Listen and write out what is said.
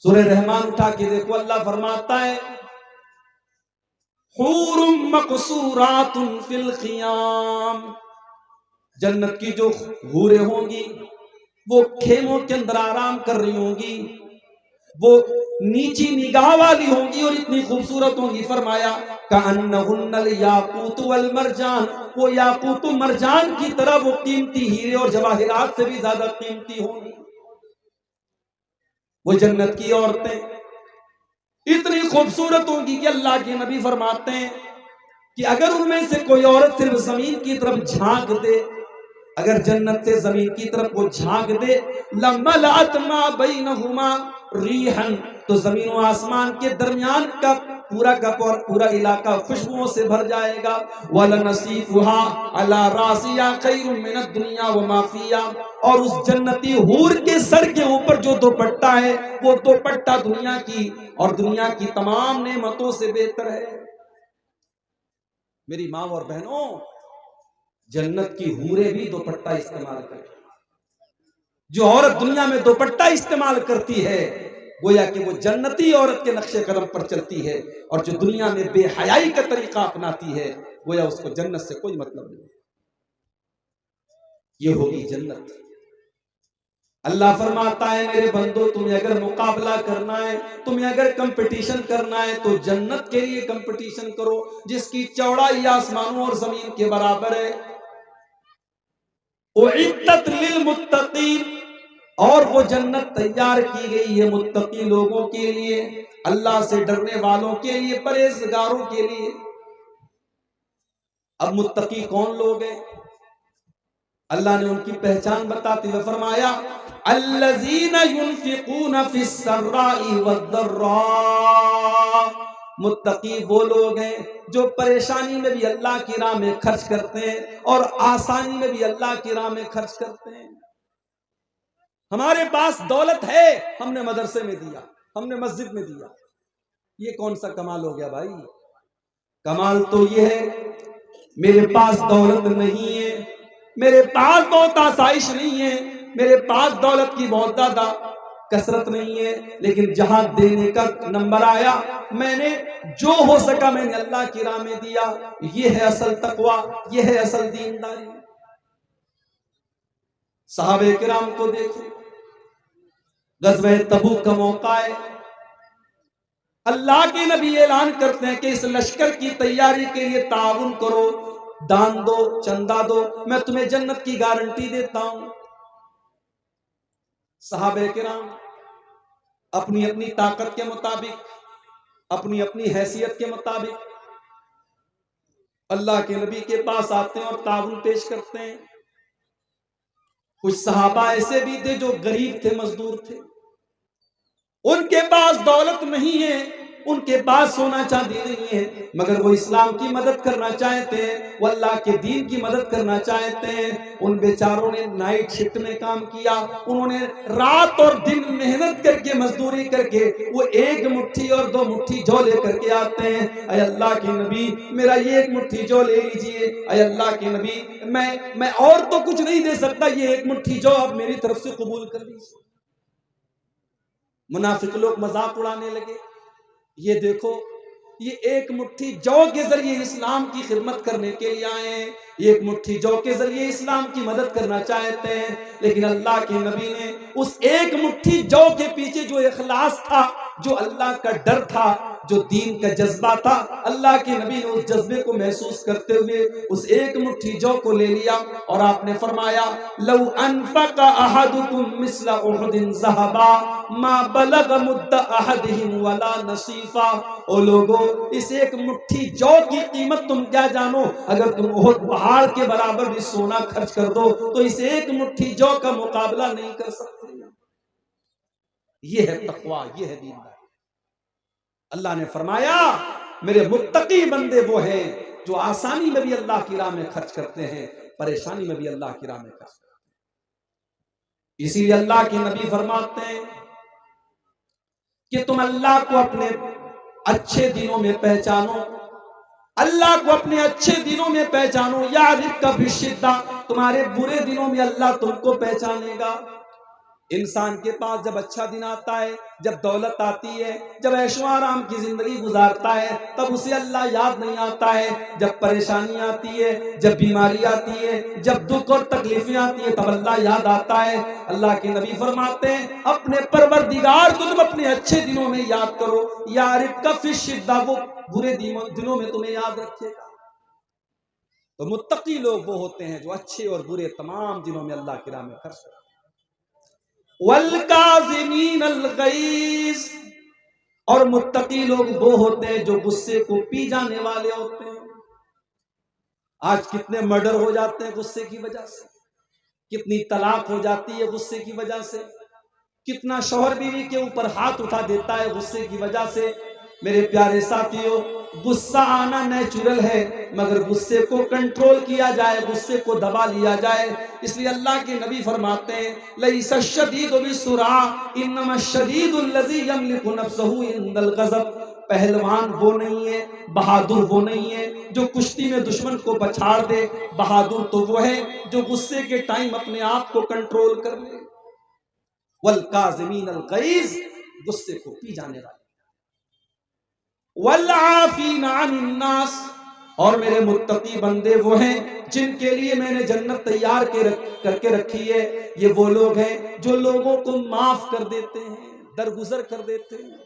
سورہ رحمان اٹھا کے دیکھو، اللہ فرماتا ہے حور مقصورات فی الخیام، جنت کی جو حوریں ہوں گی وہ خیموں کے اندر آرام کر رہی ہوں گی، وہ نیچی نگاہ والی ہوں گی اور اتنی خوبصورت ہوں گی، فرمایا کأنہن الیاقوت والمرجان، وہ یاقوت و مرجان کی طرح وہ قیمتی ہیرے اور جواہرات سے بھی زیادہ قیمتی ہوں گی۔ وہ جنت کی عورتیں اتنی خوبصورت ہوں گی کہ اللہ کے نبی فرماتے ہیں کہ اگر ان میں سے کوئی عورت صرف زمین کی طرف جھانک دے، اگر جنت سے زمین کی طرف وہ جھانک دے، لملأت ما بینہما ریحا، تو زمین و آسمان کے درمیان کا پورا علاقہ خوشبوؤں سے بھر جائے گا۔ وَلَنَصِيفُهَا عَلَى رَاسِهَا خَيْرٌ مِّنَ الدُّنْيَا وَمَا فِيهَا، اور اس جنتی حور کے سر کے اوپر جو دوپٹہ ہے وہ دوپٹہ دنیا کی اور دنیا کی تمام نعمتوں سے بہتر ہے۔ میری ماں اور بہنوں، جنت کی حوریں بھی دوپٹہ استعمال کریں۔ جو عورت دنیا میں دوپٹہ استعمال کرتی ہے گویا کہ وہ جنتی عورت کے نقش قدم پر چلتی ہے، اور جو دنیا میں بے حیائی کا طریقہ اپناتی ہے گویا اس کو جنت سے کوئی مطلب نہیں۔ یہ ہوگی جنت۔ اللہ فرماتا ہے میرے بندو، تمہیں اگر مقابلہ کرنا ہے، تمہیں اگر کمپٹیشن کرنا ہے تو جنت کے لیے کمپٹیشن کرو جس کی چوڑائی آسمانوں اور زمین کے برابر ہے۔ اعدت للمتقین، اور وہ جنت تیار کی گئی ہے متقی لوگوں کے لیے، اللہ سے ڈرنے والوں کے لیے، پرہیزگاروں کے لیے۔ اب متقی کون لوگ ہیں؟ اللہ نے ان کی پہچان بتاتے ہوئے فرمایا الذین ينفقون فی السراء والضراء، متقی وہ لوگ ہیں جو پریشانی میں بھی اللہ کی راہ میں خرچ کرتے ہیں اور آسانی میں بھی اللہ کی راہ میں خرچ کرتے ہیں۔ ہمارے پاس دولت ہے، ہم نے مدرسے میں دیا، ہم نے مسجد میں دیا، یہ کون سا کمال ہو گیا بھائی؟ کمال تو یہ ہے میرے پاس دولت نہیں ہے، میرے پاس بہت آسائش نہیں ہے، میرے پاس دولت کی بہت زیادہ کثرت نہیں ہے، لیکن جہاں دینے کا نمبر آیا میں نے جو ہو سکا میں نے اللہ کی راہ میں دیا۔ یہ ہے اصل تقوی، یہ ہے اصل دینداری۔ صحابہ کرام کو دیکھو، غزوہ تبوک کا موقع ہے، اللہ کے نبی اعلان کرتے ہیں کہ اس لشکر کی تیاری کے لیے تعاون کرو، دان دو، چندہ دو، میں تمہیں جنت کی گارنٹی دیتا ہوں۔ صحابہ کرام اپنی اپنی طاقت کے مطابق، اپنی اپنی حیثیت کے مطابق اللہ کے نبی کے پاس آتے ہیں اور تعاون پیش کرتے ہیں۔ کچھ صحابہ ایسے بھی تھے جو غریب تھے، مزدور تھے، ان کے پاس دولت نہیں ہے، ان کے پاس سونا چاندی نہیں ہے، مگر وہ اسلام کی مدد کرنا چاہتے ہیں، وہ اللہ کے دین کی مدد کرنا چاہتے ہیں۔ ان بیچاروں نے نائٹ شفٹ میں کام کیا، انہوں نے رات اور دن محنت کر کے، مزدوری کر کے وہ ایک مٹھی اور دو مٹھی جو لے کر کے آتے ہیں۔ اے اللہ کے نبی میرا یہ ایک مٹھی جو لے لیجئے، اے اللہ کے نبی میں اور تو کچھ نہیں دے سکتا، یہ ایک مٹھی جو آپ میری طرف سے قبول کر لیجئے۔ منافق لوگ مذاق اڑانے لگے، یہ دیکھو یہ ایک مٹھی جو کے ذریعے اسلام کی خدمت کرنے کے لیے آئے ہیں، یہ ایک مٹھی جو کے ذریعے اسلام کی مدد کرنا چاہتے ہیں، لیکن اللہ کے نبی نے اس ایک مٹھی جو کے پیچھے جو اخلاص تھا، جو اللہ کا ڈر تھا، جو دین کا جذبہ تھا، اللہ کے نبی نے اس جذبے کو محسوس کرتے ہوئے اس ایک مٹھی جو کو لے لیا اور آپ نے فرمایا لو انفق احدکم مثل احد ذهبا ما بلغ مد احدهم ولا نصیفا۔ او لوگو اس ایک مٹھی جو کی قیمت تم کیا جانو، اگر تم احد پہاڑ کے برابر بھی سونا خرچ کر دو تو اس ایک مٹھی جو کا مقابلہ نہیں کر سکتے۔ یہ ہے تقوی، یہ ہے دینداری۔ اللہ نے فرمایا میرے متقی بندے وہ ہیں جو آسانی میں بھی اللہ کی راہ میں خرچ کرتے ہیں، پریشانی میں بھی اللہ کی راہ میں خرچ کرتے ہیں۔ اسی لیے اللہ کے نبی فرماتے ہیں کہ تم اللہ کو اپنے اچھے دنوں میں پہچانو، اللہ کو اپنے اچھے دنوں میں پہچانو، یعرفک فی الشدہ، تمہارے برے دنوں میں اللہ تم کو پہچانے گا۔ انسان کے پاس جب اچھا دن آتا ہے، جب دولت آتی ہے، جب عیش و آرام کی زندگی گزارتا ہے، تب اسے اللہ یاد نہیں آتا ہے۔ جب پریشانی آتی ہے، جب بیماری آتی ہے، جب دکھ اور تکلیفیں آتی ہیں، تب اللہ یاد آتا ہے۔ اللہ کے نبی فرماتے ہیں اپنے پروردگار کو تم اپنے اچھے دنوں میں یاد کرو، یعرفک فی الشدہ، وہ برے دنوں میں تمہیں یاد رکھے گا۔ تو متقی لوگ وہ ہوتے ہیں جو اچھے اور برے تمام دنوں میں اللہ کی راہ میں خرچ کرتے ہیں۔ والکاظمین الغیظ، اور متقی لوگ وہ ہوتے ہیں جو غصے کو پی جانے والے ہوتے ہیں۔ آج کتنے مرڈر ہو جاتے ہیں غصے کی وجہ سے، کتنی طلاق ہو جاتی ہے غصے کی وجہ سے، کتنا شوہر بیوی کے اوپر ہاتھ اٹھا دیتا ہے غصے کی وجہ سے۔ میرے پیارے ساتھیوں، غصہ آنا نیچرل ہے، مگر غصے کو کنٹرول کیا جائے، غصے کو دبا لیا جائے۔ اس لیے اللہ کے نبی فرماتے ہیں لیس الشدید بالسرعہ انما الشدید الذی یملک نفسہ عند الغضب۔ پہلوان وہ نہیں ہے، بہادر وہ نہیں ہے جو کشتی میں دشمن کو بچھاڑ دے، بہادر تو وہ ہے جو غصے کے ٹائم اپنے آپ کو کنٹرول کر لے۔ والکاظمین الغیظ، غصے کو پی جانے والے۔ والعافین عن الناس، اور میرے متقی بندے وہ ہیں جن کے لیے میں نے جنت تیار کر کے رکھی ہے۔ یہ وہ لوگ ہیں جو لوگوں کو معاف کر دیتے ہیں، درگزر کر دیتے ہیں۔